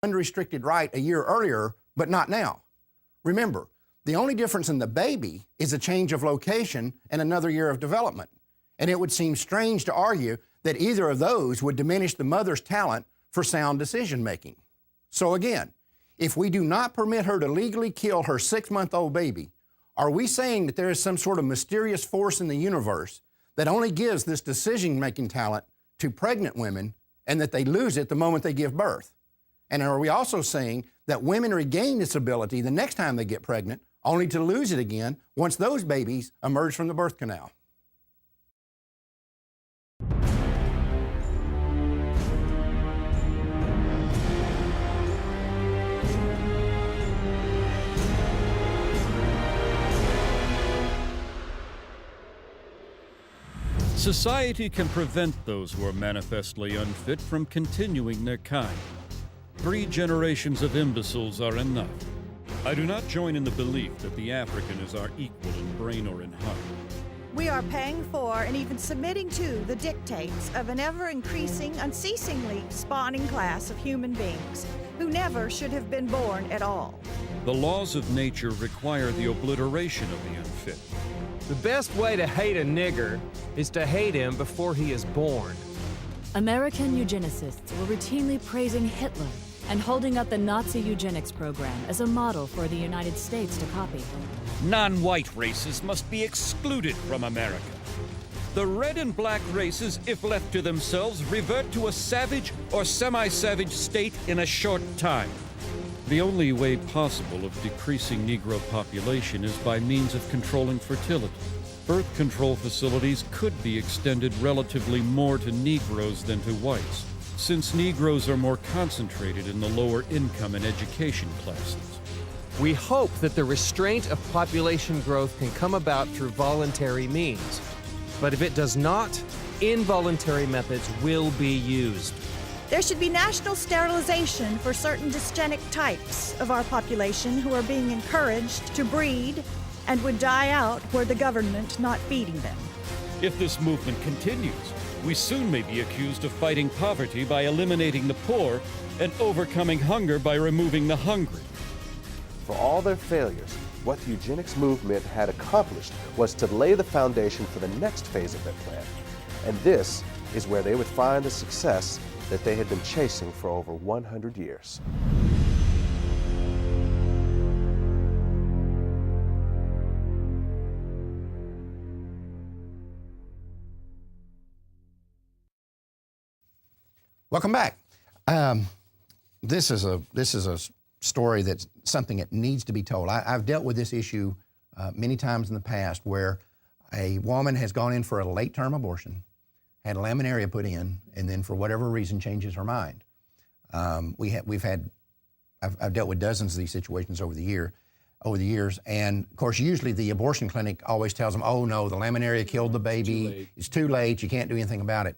unrestricted right a year earlier, but not now. Remember, the only difference in the baby is a change of location and another year of development. And it would seem strange to argue that either of those would diminish the mother's talent for sound decision making. So again, if we do not permit her to legally kill her 6-month-old baby, are we saying that there is some sort of mysterious force in the universe that only gives this decision-making talent to pregnant women and that they lose it the moment they give birth? And are we also saying that women regain this ability the next time they get pregnant, only to lose it again once those babies emerge from the birth canal? Society can prevent those who are manifestly unfit from continuing their kind. 3 generations of imbeciles are enough. I do not join in the belief that the African is our equal in brain or in heart. We are paying for and even submitting to the dictates of an ever-increasing, unceasingly spawning class of human beings who never should have been born at all. The laws of nature require the obliteration of the unfit. The best way to hate a nigger is to hate him before he is born. American eugenicists were routinely praising Hitler and holding up the Nazi eugenics program as a model for the United States to copy. Non-white races must be excluded from America. The red and black races, if left to themselves, revert to a savage or semi-savage state in a short time. The only way possible of decreasing Negro population is by means of controlling fertility. Birth control facilities could be extended relatively more to Negroes than to whites, since Negroes are more concentrated in the lower income and education classes. We hope that the restraint of population growth can come about through voluntary means. But if it does not, involuntary methods will be used. There should be national sterilization for certain dysgenic types of our population who are being encouraged to breed and would die out were the government not feeding them. If this movement continues, we soon may be accused of fighting poverty by eliminating the poor and overcoming hunger by removing the hungry. For all their failures, what the eugenics movement had accomplished was to lay the foundation for the next phase of their plan. And this is where they would find the success that they had been chasing for over 100 years. Welcome back. This is a story that's something that needs to be told. I've dealt with this issue many times in the past where a woman has gone in for a late-term abortion, had laminaria put in, and then for whatever reason changes her mind. I've dealt with dozens of these situations over the years, and of course usually the abortion clinic always tells them, oh no, the laminaria killed the baby, it's too late, you can't do anything about it.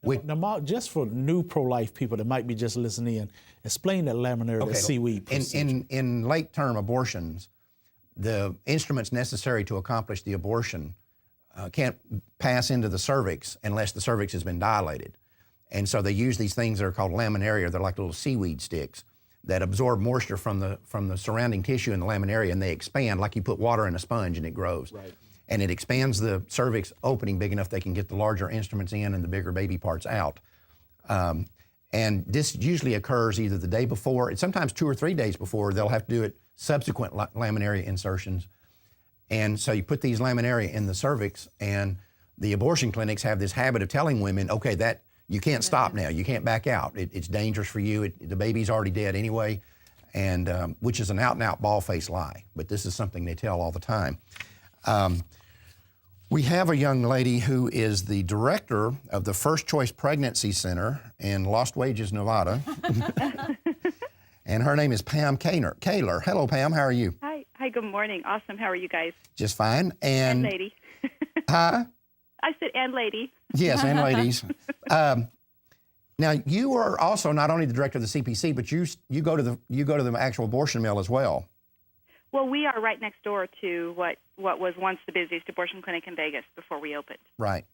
Now, Mark, just for new pro-life people that might be just listening in, explain that laminaria, that seaweed procedure. In late-term abortions, the instruments necessary to accomplish the abortion can't pass into the cervix unless the cervix has been dilated. And so they use these things that are called laminaria. They're like little seaweed sticks that absorb moisture from the surrounding tissue in the laminaria, and they expand like you put water in a sponge and it grows. Right. And it expands the cervix opening big enough they can get the larger instruments in and the bigger baby parts out. And this usually occurs either the day before, and sometimes 2 or 3 days before. They'll have to do it subsequent laminaria insertions. And so you put these laminaria in the cervix, and the abortion clinics have this habit of telling women, okay, that you can't stop now, you can't back out. It's dangerous for you, the baby's already dead anyway, and which is an out-and-out bald-faced lie. But this is something they tell all the time. We have a young lady who is the director of the First Choice Pregnancy Center in Lost Wages, Nevada. And her name is Pam Kaler. Hello, Pam. How are you? Hi, good morning. Awesome. How are you guys? Just fine. And lady. Huh? I said, and lady. Yes, and ladies. Now, you are also not only the director of the CPC, but you go to the actual abortion mill as well. Well, we are right next door to what was once the busiest abortion clinic in Vegas before we opened. Right.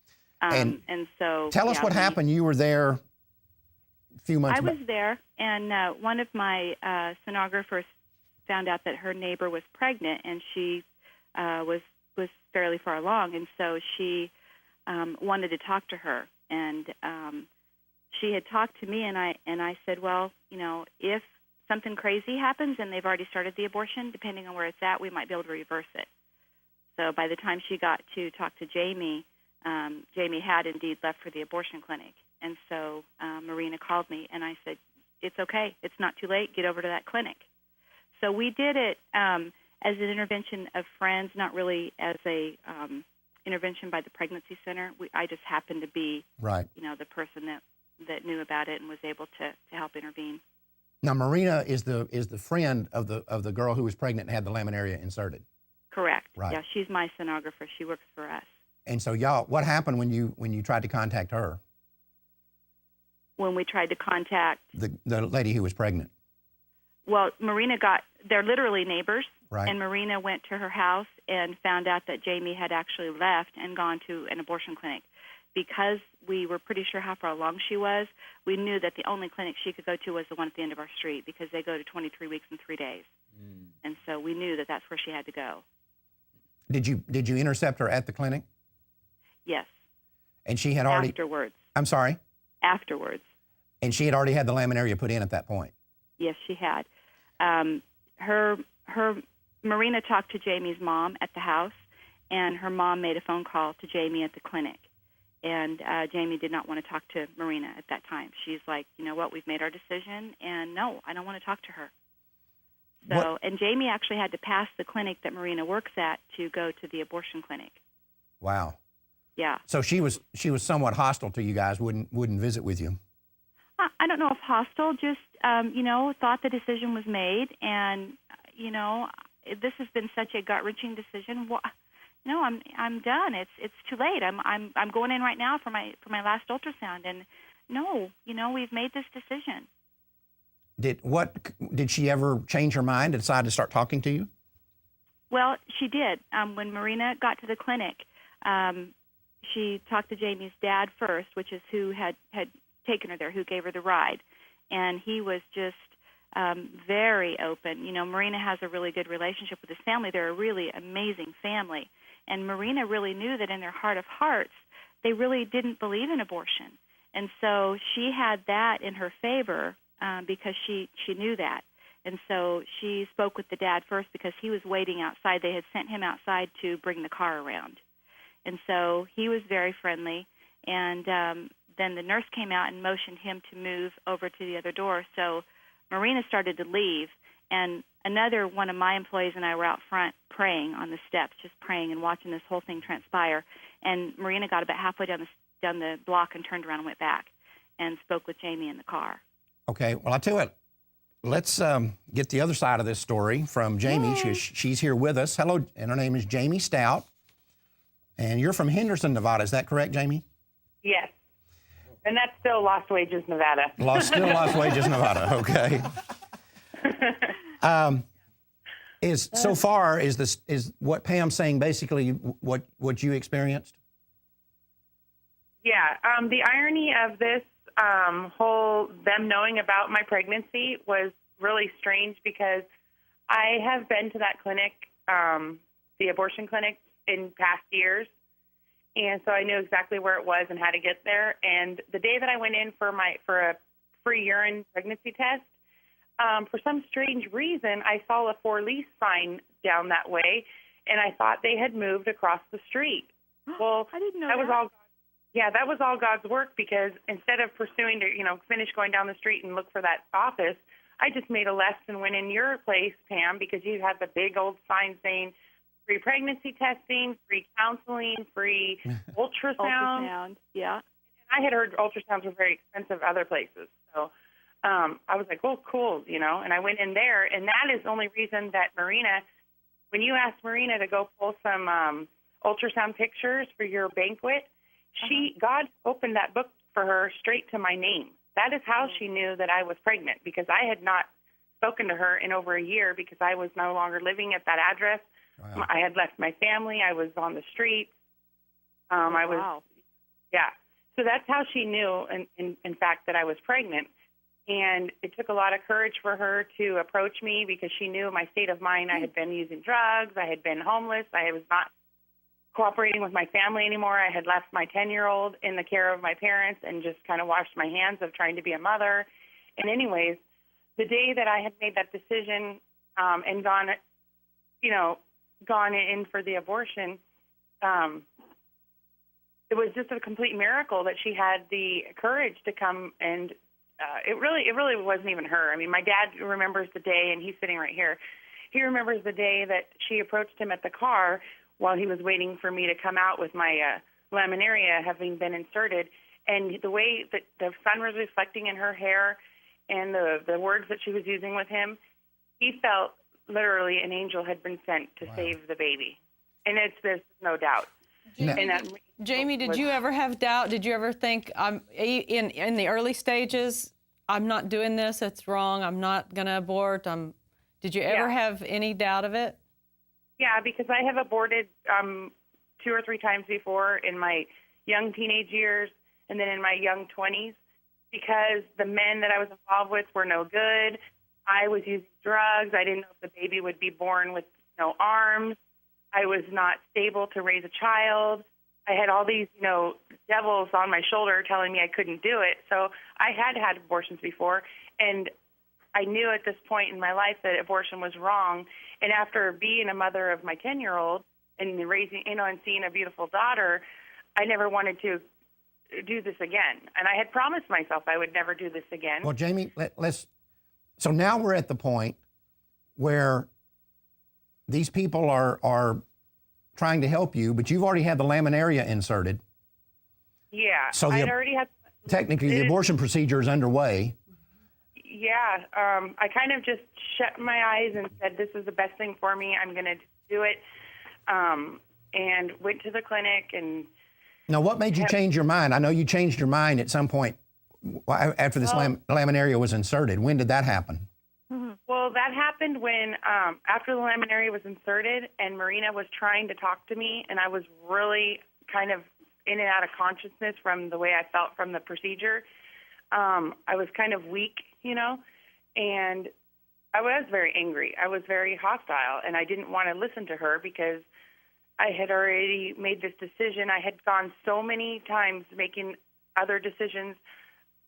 And so tell us what happened. You were there few months I was back? there, and one of my sonographers found out that her neighbor was pregnant, and she was fairly far along, and so she wanted to talk to her, and she had talked to me, and I said, well, you know, if something crazy happens and they've already started the abortion, depending on where it's at, we might be able to reverse it. So by the time she got to talk to Jamie, Jamie had indeed left for the abortion clinic. And so Marina called me, and I said, it's okay. It's not too late. Get over to that clinic. So we did it as an intervention of friends, not really as a intervention by the pregnancy center. I just happened to be, Right. you know, the person that knew about it and was able to help intervene. Now, Marina is the friend of the girl who was pregnant and had the laminaria inserted. Correct. Right. Yeah, she's my sonographer. She works for us. And so, y'all, what happened when you tried to contact her? When we tried to contact, The lady who was pregnant. well, they're literally neighbors, Right. and Marina went to her house and found out that Jamie had actually left and gone to an abortion clinic. Because we were pretty sure how far along she was, we knew that the only clinic she could go to was the one at the end of our street, because they go to 23 weeks and 3 days. And so we knew that that's where she had to go. Did you intercept her at the clinic? Yes. And she had already. Afterwards. I'm sorry. Afterwards. And she had already had the laminaria put in at that point. Yes, she had. Marina talked to Jamie's mom at the house, and her mom made a phone call to Jamie at the clinic. And Jamie did not want to talk to Marina at that time. She's like, you know what, we've made our decision, and no, I don't want to talk to her. So, and Jamie actually had to pass the clinic that Marina works at to go to the abortion clinic. Wow. Yeah. So she was somewhat hostile to you guys. Wouldn't visit with you. I don't know if hostile, just thought the decision was made, and this has been such a gut-wrenching decision. No, I'm done. It's too late. I'm going in right now for my last ultrasound, and no, we've made this decision. Did she ever change her mind and decide to start talking to you? Well, she did. When Marina got to the clinic, she talked to Jamie's dad first, which is who had taken her there, who gave her the ride, and he was just very open. Marina has a really good relationship with his family. They're a really amazing family. And Marina really knew that in their heart of hearts, they really didn't believe in abortion. And so she had that in her favor because she knew that. And so she spoke with the dad first because he was waiting outside. They had sent him outside to bring the car around. And so he was very friendly. And then the nurse came out and motioned him to move over to the other door. So Marina started to leave. And another one of my employees and I were out front praying on the steps, just praying and watching this whole thing transpire. And Marina got about halfway down the block and turned around and went back and spoke with Jamie in the car. Okay, well, I'll tell you what. Let's get the other side of this story from Jamie. She's here with us. Hello, and her name is Jamie Stout. And you're from Henderson, Nevada. Is that correct, Jamie? Yes. And that's still Lost Wages, Nevada. Still Lost Wages, Nevada. Okay. Is what Pam's saying basically what you experienced? Yeah. The irony of this them knowing about my pregnancy was really strange because I have been to that clinic, the abortion clinic, in past years. And so I knew exactly where it was and how to get there. And the day that I went in for a free urine pregnancy test, for some strange reason, I saw a for lease sign down that way, and I thought they had moved across the street. Well, I didn't know that was all. Yeah, that was all God's work because instead of pursuing to, finish going down the street and look for that office, I just made a left and went in your place, Pam, because you had the big old sign saying free pregnancy testing, free counseling, free ultrasound. Yeah. And I had heard ultrasounds were very expensive other places. So I was like, oh, cool, and I went in there. And that is the only reason that Marina, when you asked Marina to go pull some ultrasound pictures for your banquet, God opened that book for her straight to my name. That is how she knew that I was pregnant, because I had not spoken to her in over a year because I was no longer living at that address. Wow. I had left my family. I was on the street. Wow. Yeah. So that's how she knew, in fact, that I was pregnant. And it took a lot of courage for her to approach me because she knew my state of mind. I had been using drugs. I had been homeless. I was not cooperating with my family anymore. I had left my 10-year-old in the care of my parents and just kind of washed my hands of trying to be a mother. And anyways, the day that I had made that decision and gone in for the abortion, it was just a complete miracle that she had the courage to come and it really wasn't even her. I mean, my dad remembers the day, and he's sitting right here. He remembers the day that she approached him at the car while he was waiting for me to come out with my laminaria having been inserted. And the way that the sun was reflecting in her hair and the words that she was using with him, he felt literally an angel had been sent to save the baby. And there's no doubt. And that, Jamie, did you ever have doubt? Did you ever think, in the early stages, I'm not doing this, it's wrong, I'm not going to abort? Did you ever have any doubt of it? Yeah, because I have aborted 2 or 3 times before in my young teenage years and then in my young 20s because the men that I was involved with were no good. I was using drugs. I didn't know if the baby would be born with no arms. I was not stable to raise a child. I had all these, devils on my shoulder telling me I couldn't do it. So I had had abortions before, and I knew at this point in my life that abortion was wrong. And after being a mother of my 10-year-old and raising, and seeing a beautiful daughter, I never wanted to do this again. And I had promised myself I would never do this again. Well, Jamie, so now we're at the point where these people are trying to help you, but you've already had the laminaria inserted. Yeah, so I'd already had. Technically, the abortion procedure is underway. Yeah, I kind of just shut my eyes and said, this is the best thing for me. I'm going to do it, and went to the clinic. And now, what made you change your mind? I know you changed your mind at some point after this laminaria was inserted. When did that happen? Well, that happened when, after the laminaria was inserted and Marina was trying to talk to me, and I was really kind of in and out of consciousness from the way I felt from the procedure. I was kind of weak, and I was very angry. I was very hostile, and I didn't want to listen to her because I had already made this decision. I had gone so many times making other decisions,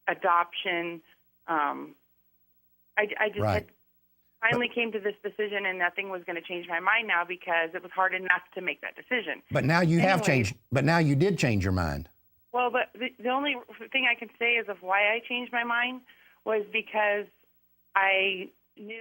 adoption. I just had finally came to this decision, and nothing was going to change my mind now because it was hard enough to make that decision. But now you have changed. But now you did change your mind. Well, but the only thing I can say is of why I changed my mind was because I knew